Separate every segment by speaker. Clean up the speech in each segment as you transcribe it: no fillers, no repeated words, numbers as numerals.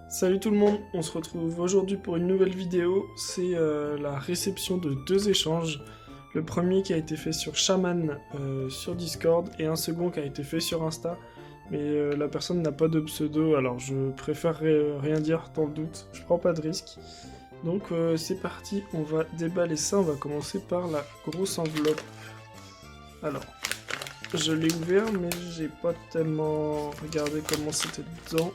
Speaker 1: Salut tout le monde, on se retrouve aujourd'hui pour une nouvelle vidéo. C'est la réception de deux échanges. Le premier qui a été fait sur Shaman sur Discord et un second qui a été fait sur Insta. Mais la personne n'a pas de pseudo, alors je préfère rien dire dans le doute. Je prends pas de risque. Donc c'est parti, on va déballer ça. On va commencer par la grosse enveloppe. Alors, je l'ai ouvert mais j'ai pas tellement regardé comment c'était dedans.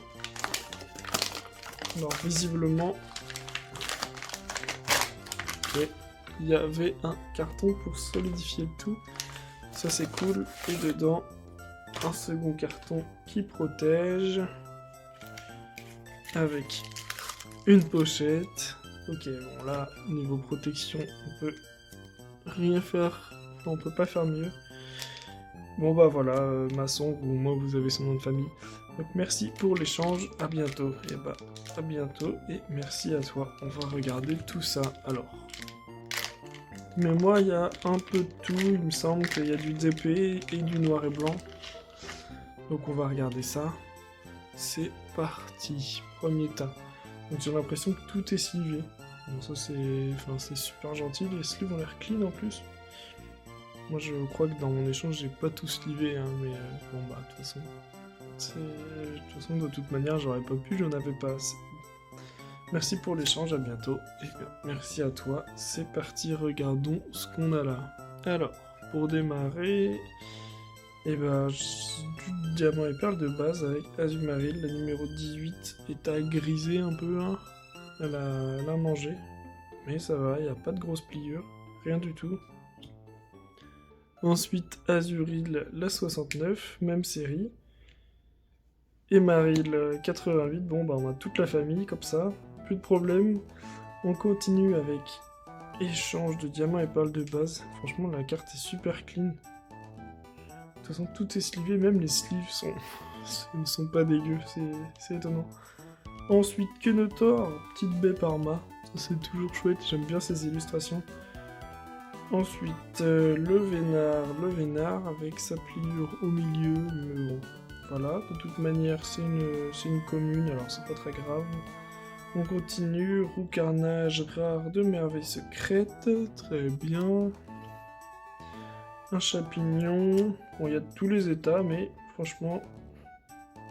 Speaker 1: Alors visiblement, il y avait un carton pour solidifier le tout. Ça c'est cool. Et dedans, un second carton qui protège. Avec une pochette. Ok, bon là, niveau protection, on peut rien faire. On peut pas faire mieux. Bon bah voilà, maçon, ou moi vous avez son nom de famille. Donc merci pour l'échange, à bientôt. Et bah à bientôt et merci à toi. On va regarder tout ça alors. Mais moi il y a un peu de tout, il me semble qu'il y a du DP et du noir et blanc. Donc on va regarder ça. C'est parti, premier tas. Donc j'ai l'impression que tout est slivé. Bon ça c'est super gentil, les sleeves ont l'air clean en plus. Moi je crois que dans mon échange j'ai pas tout slivé, hein, mais bon bah de toute façon... de toute manière, j'aurais pas pu, j'en avais pas assez. Merci pour l'échange, à bientôt. Et merci à toi. C'est parti, regardons ce qu'on a là. Alors, pour démarrer, du diamant et perle de base avec Azumarill, la numéro 18 est à griser un peu, hein. Elle a mangé. Mais ça va, il n'y a pas de grosses pliures, rien du tout. Ensuite, Azurill, la 69, même série. Et Maril 88, bon bah on a toute la famille comme ça, plus de problème. On continue avec échange de diamants et perles de base. Franchement la carte est super clean. De toute façon tout est slivé, même les sleeves ne sont pas dégueux, c'est étonnant. Ensuite Kenotor, petite baie parma, ça c'est toujours chouette, j'aime bien ces illustrations. Ensuite le Vénard avec sa pliure au milieu, mais bon. Voilà, de toute manière, c'est une commune, alors c'est pas très grave. On continue, roue carnage rare de merveille secrète, très bien. Un champignon, bon, il y a tous les états, mais franchement,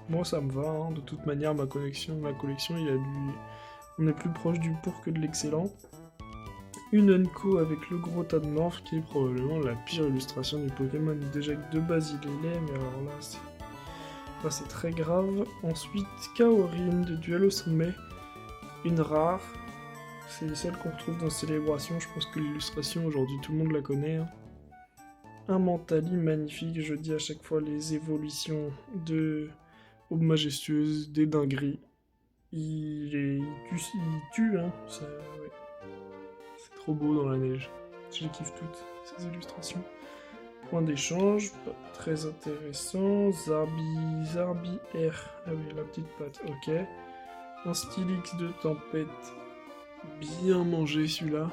Speaker 1: moi ça me va, hein. De toute manière, ma collection, il y a on est plus proche du pour que de l'excellent. Une Unco avec le gros tas de morph, qui est probablement la pire illustration du Pokémon. Déjà que de base il est laid, mais alors là, c'est très grave. Ensuite, Kaorin de Duel au sommet. Une rare. C'est celle qu'on retrouve dans Célébration. Je pense que l'illustration, aujourd'hui, tout le monde la connaît. Hein. Un Mentali magnifique. Je dis à chaque fois les évolutions de Aube majestueuse, des dingueries. Il tue, hein. Ouais. C'est trop beau dans la neige. Je les kiffe toutes, ces illustrations. Point d'échange, pas très intéressant. Zarbi R. Ah oui, la petite patte, ok. Un Stylix de tempête. Bien mangé celui-là.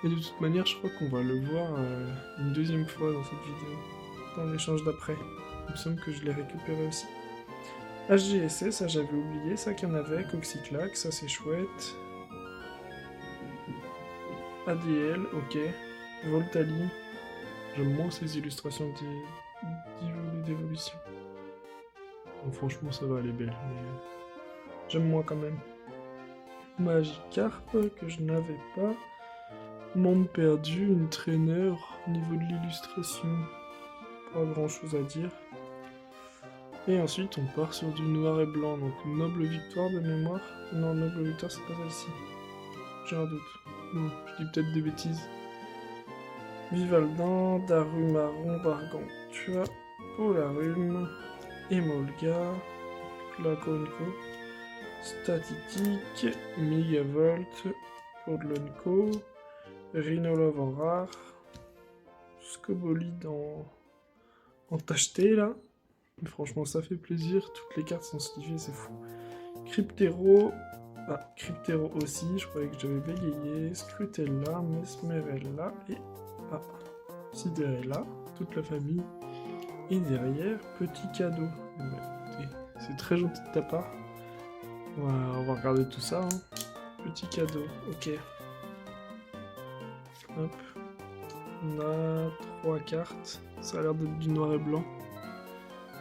Speaker 1: Et de toute manière, je crois qu'on va le voir une deuxième fois dans cette vidéo. Dans l'échange d'après. Il me semble que je l'ai récupéré aussi. HGSS, ça j'avais oublié, ça qu'il y en avait. Coxyclac, ça c'est chouette. ADL, ok. Voltali. J'aime moins ces illustrations d'évolution. Bon, franchement, ça va, elle est belle, mais j'aime moins quand même. Magikarp, que je n'avais pas. Monde perdu, une traîneur. Au niveau de l'illustration, pas grand chose à dire. Et ensuite, on part sur du noir et blanc. Donc, Noble Victoire de mémoire. Non, Noble Victoire, c'est pas celle-ci. J'ai un doute. Non, je dis peut-être des bêtises. Vivaldan, Darumaron, Gargantua, Polarum, Emolga, Lakonko, Statitique, Megavolt, Podlonko, Rhinolove en rare, Scobolide en tacheté là. Mais franchement ça fait plaisir, toutes les cartes sont slivées, c'est fou. Cryptero, Cryptero aussi, je croyais que j'avais bégayé, Scrutella, Mesmerella et Sidérella, toute la famille. Et derrière, petit cadeau. C'est très gentil de ta part. On va regarder tout ça. Hein. Petit cadeau, ok. Hop. On a 3 cartes. Ça a l'air d'être du noir et blanc.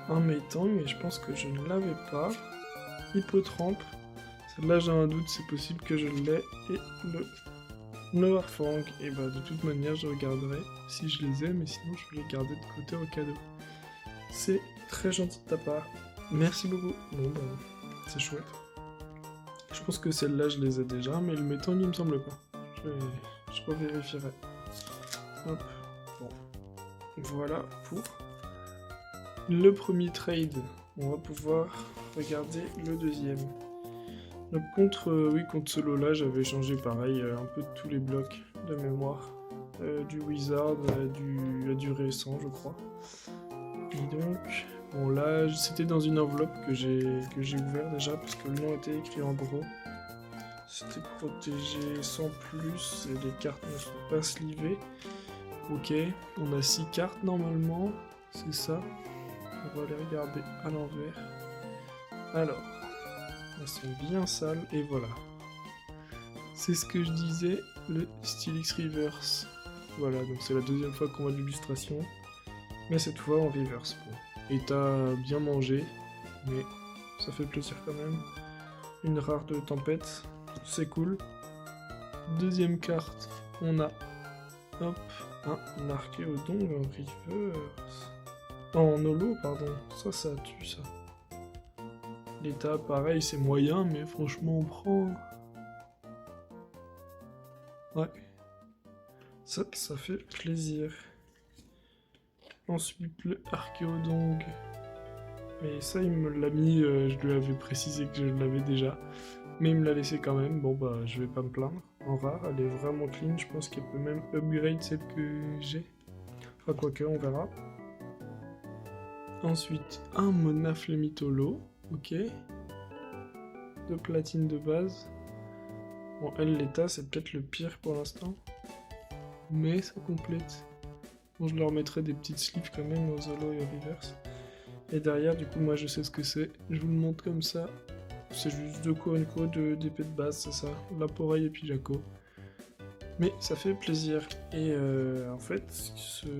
Speaker 1: Un Metang, mais je pense que je ne l'avais pas. Hippotrampe. Celle-là, j'ai un doute, c'est possible que je l'ai. Et le Noirfang. Et bah, de toute manière, je regarderai si je les ai, mais sinon, je vais les garder de côté au cadeau. C'est très gentil de ta part. Merci beaucoup. Bon, bah, c'est chouette. Je pense que celle-là, je les ai déjà, mais le Metang, il me semble pas. Je revérifierai. Hop. Bon. Voilà pour le premier trade. On va pouvoir regarder le deuxième. Donc contre ce lot-là, j'avais changé pareil un peu tous les blocs de mémoire. Du Wizard à du récent, je crois. Et donc, bon là, c'était dans une enveloppe que j'ai ouvert déjà, parce que le nom était écrit en gros. C'était protégé sans plus, et les cartes ne sont pas slivées. Ok, on a 6 cartes normalement, c'est ça. On va les regarder à l'envers. Alors, elles sont bien sales, et voilà. C'est ce que je disais, le Steelix Reverse. Voilà, donc c'est la deuxième fois qu'on voit l'illustration. Mais cette fois en reverse. Bon. Et t'as bien mangé, mais ça fait plaisir quand même. Une rare de tempête, c'est cool. Deuxième carte, on a hop, un Archéodon en reverse. En holo, pardon. Ça tue ça. L'état, pareil, c'est moyen, mais franchement, on prend. Ouais. Ça fait plaisir. Ensuite, le Archéodong. Mais ça, il me l'a mis, je lui avais précisé que je l'avais déjà. Mais il me l'a laissé quand même. Bon, bah, je vais pas me plaindre. En rare, elle est vraiment clean. Je pense qu'elle peut même upgrade celle que j'ai. Enfin, quoique, on verra. Ensuite, un Monaflemitolo. Ok. De platine de base. Bon, elle, l'état, c'est peut-être le pire pour l'instant. Mais ça complète. Bon, je leur mettrai des petites sleeves quand même aux holo et aux reverse. Et derrière, du coup, moi je sais ce que c'est. Je vous le montre comme ça. C'est juste 2 Korenko, 2 d'épée de base, c'est ça. Laporeille et puis Jaco. Mais ça fait plaisir. Et en fait,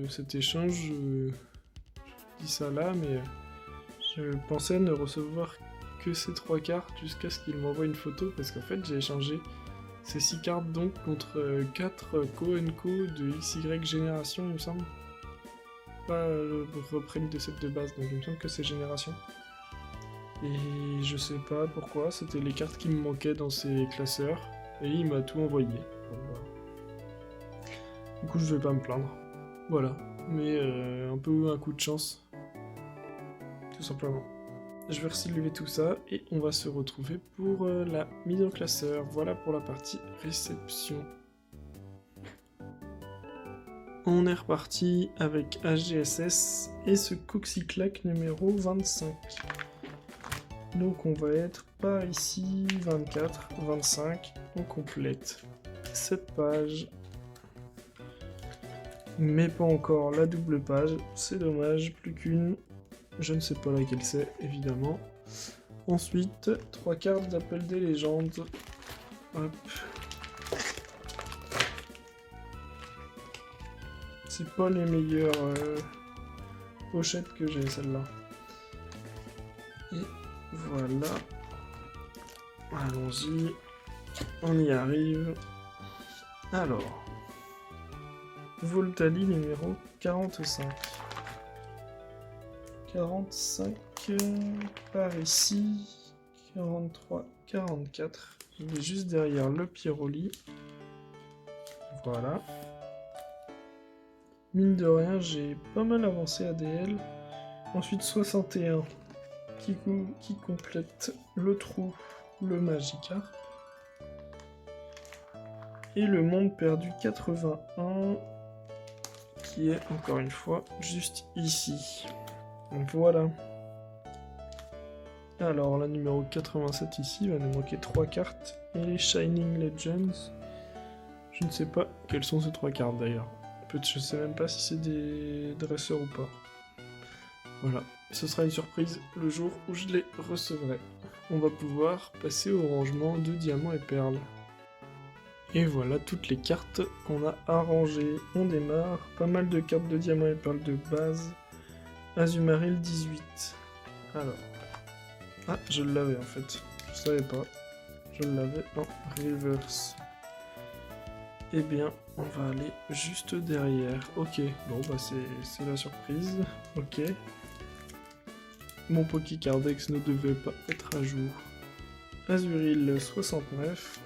Speaker 1: cet échange, je dis ça là, mais je pensais ne recevoir que ces 3 cartes jusqu'à ce qu'il m'envoie une photo. Parce qu'en fait, j'ai échangé ces 6 cartes donc contre 4 Korenko de XY génération, il me semble. Pas le reprint de cette de base, donc il me semble que c'est génération. Et je sais pas pourquoi, c'était les cartes qui me manquaient dans ces classeurs, et il m'a tout envoyé. Bon, bah. Du coup, je vais pas me plaindre. Voilà, mais un peu un coup de chance. Tout simplement. Je vais relever tout ça, et on va se retrouver pour la mise en classeur. Voilà pour la partie réception. On est reparti avec HGSS et ce Coxyclac numéro 25. Donc on va être par ici, 24, 25, on complète cette page. Mais pas encore la double page, c'est dommage, plus qu'une. Je ne sais pas laquelle c'est, évidemment. Ensuite, 3 cartes d'appel des légendes. Hop. C'est pas les meilleures pochettes que j'ai, celle-là. Et voilà. Allons-y. On y arrive. Alors. Voltali numéro 45. 45 par ici. 43, 44. Il est juste derrière le Pyroli. Voilà. Mine de rien, j'ai pas mal avancé ADL. Ensuite 61 qui complète le trou, le Magikarp. Et le monde perdu 81 qui est encore une fois juste ici. Donc voilà. Alors la numéro 87 ici va nous manquer 3 cartes. Et Shining Legends. Je ne sais pas quelles sont ces 3 cartes d'ailleurs. Je sais même pas si c'est des dresseurs ou pas. Voilà. Ce sera une surprise le jour où je les recevrai. On va pouvoir passer au rangement de diamants et perles. Et voilà toutes les cartes qu'on a arrangées. On démarre. Pas mal de cartes de diamants et perles de base. Azumarill 18. Alors. Ah, je l'avais en fait. Je savais pas. Je l'avais en reverse. Eh bien, on va aller juste derrière. Ok, bon bah c'est la surprise. Ok. Mon Pokécardex ne devait pas être à jour. Azurill 69.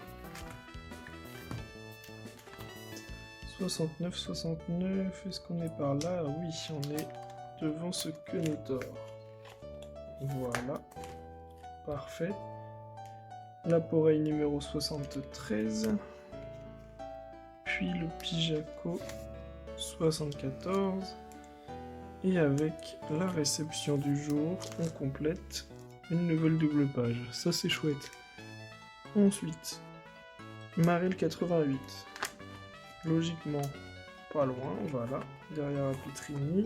Speaker 1: 69, 69. Est-ce qu'on est par là? Oui, on est devant ce Quenotor. Voilà. Parfait. L'Aporeille numéro 73. Puis le Pijaco 74. Et avec la réception du jour, on complète une nouvelle double page. Ça c'est chouette. Ensuite, Marill 88. Logiquement, pas loin, voilà, derrière la Pitrini.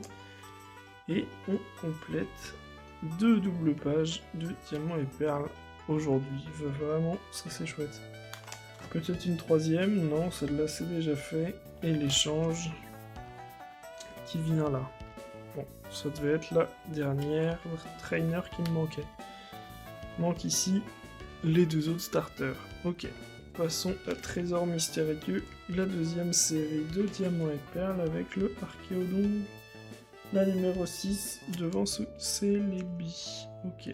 Speaker 1: Et on complète 2 doubles pages de diamants et perles aujourd'hui. Vraiment, ça c'est chouette. Peut-être une troisième, non, celle-là c'est déjà fait. Et l'échange qui vient là. Bon, ça devait être la dernière trainer qui me manquait. Manque ici les 2 autres starters. Ok, passons à Trésor Mystérieux, la deuxième série de diamants et perles avec le Archéodon, la numéro 6 devant ce Celebi. Ok.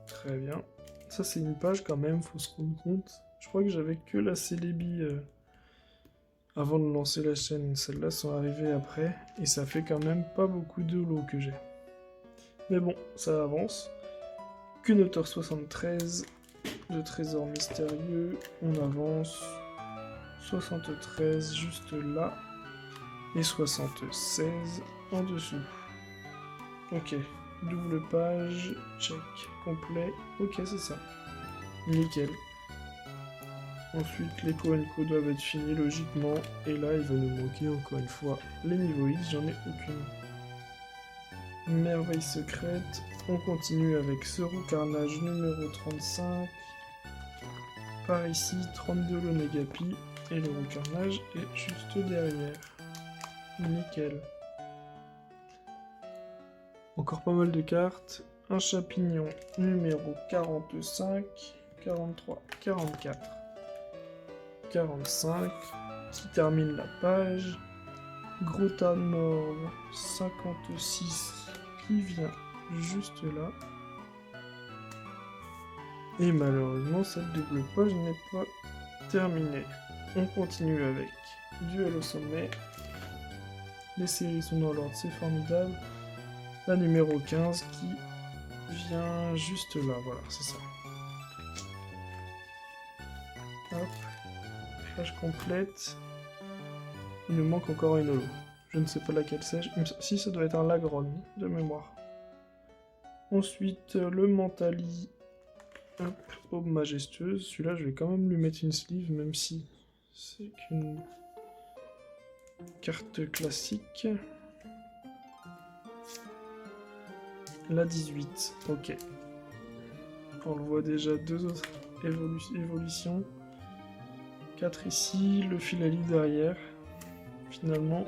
Speaker 1: Très bien. Ça c'est une page quand même, faut se rendre compte. Je crois que j'avais que la Celebi avant de lancer la chaîne. Celles-là sont arrivées après et ça fait quand même pas beaucoup de lots que j'ai. Mais bon, ça avance. Quenotor 73 de Trésor Mystérieux. On avance. 73 juste là. Et 76 en dessous. Ok. Double page. Check. Complet. Ok, c'est ça. Nickel. Ensuite, les Koenko doivent être finis logiquement. Et là, il va nous manquer encore une fois les niveaux X. J'en ai aucune. Merveille secrète. On continue avec ce Roucarnage numéro 35. Par ici, 32 le Negapi. Et le Roucarnage est juste derrière. Nickel. Encore pas mal de cartes. Un Chapignon numéro 45, 43, 44, 45. Qui termine la page. Grotamorve 56 qui vient juste là. Et malheureusement, cette double page n'est pas terminée. On continue avec Duel au sommet. Les séries sont dans l'ordre, c'est formidable. La numéro 15 qui vient juste là, voilà, c'est ça. Hop. Page complète. Il nous manque encore une holo. Je ne sais pas laquelle c'est. Si, ça doit être un Lagron de mémoire. Ensuite, le Mentali. Hop, Aube majestueuse. Celui-là, je vais quand même lui mettre une sleeve, même si c'est qu'une carte classique. La 18, ok. On le voit déjà, 2 autres évolutions. 4 ici, le Filali derrière. Finalement,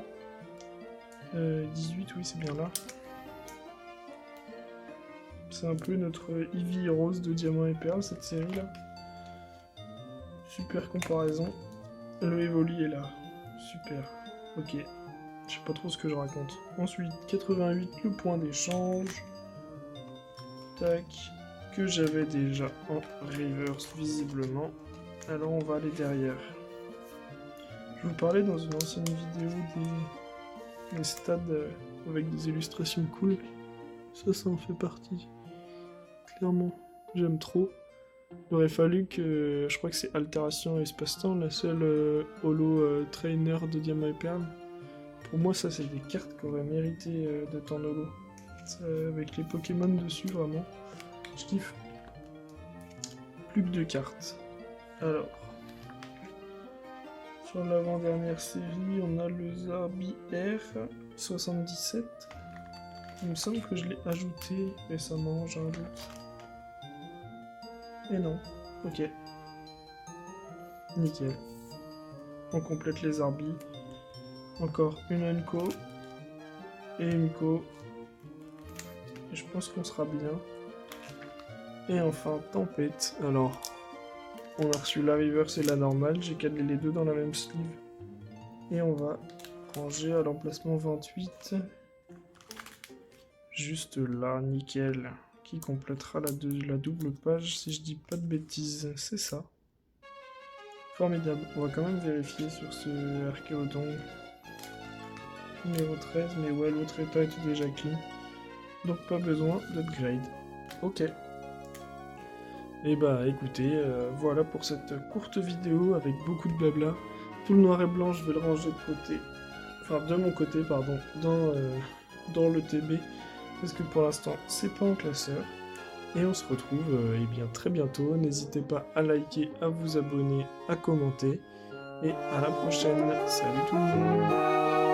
Speaker 1: 18, oui, c'est bien là. C'est un peu notre Eevee Rose de Diamant et Perle, cette série-là. Super comparaison. Le Evoli est là. Super. Ok. Je sais pas trop ce que je raconte. Ensuite, 88, le point d'échange. Tac. Que j'avais déjà en reverse, visiblement. Alors, on va aller derrière. Je vous parlais dans une ancienne vidéo des stades avec des illustrations cool. Ça en fait partie. Clairement, j'aime trop. Il aurait fallu que... Je crois que c'est Altération et Espace-Temps, la seule holo trainer de Diamant et Perle. Pour moi, ça, c'est des cartes qui auraient mérité d'être en holo. Ça, avec les Pokémon dessus, vraiment. Je kiffe. Plus que 2 cartes. Alors... Sur l'avant-dernière série, on a le Zarbi R 77. Il me semble que je l'ai ajouté récemment, j'ai un doute. Et non. Ok. Nickel. On complète les arbis. Encore une Unco. Et une Co. Et je pense qu'on sera bien. Et enfin, Tempête. Alors, on a reçu la reverse et la normale. J'ai câblé les deux dans la même sleeve. Et on va ranger à l'emplacement 28. Juste là, nickel. Qui complétera la double page si je dis pas de bêtises. C'est ça. Formidable. On va quand même vérifier sur ce Archéodon. Numéro 13, mais ouais, l'autre état était déjà clean. Donc pas besoin d'upgrade. Ok. Et bah écoutez, voilà pour cette courte vidéo avec beaucoup de blabla. Tout le noir et blanc, je vais le ranger de côté. Enfin, de mon côté, pardon, dans le TB. Parce que pour l'instant, c'est pas en classeur. Et on se retrouve eh bien, très bientôt. N'hésitez pas à liker, à vous abonner, à commenter. Et à la prochaine. Salut tout le monde!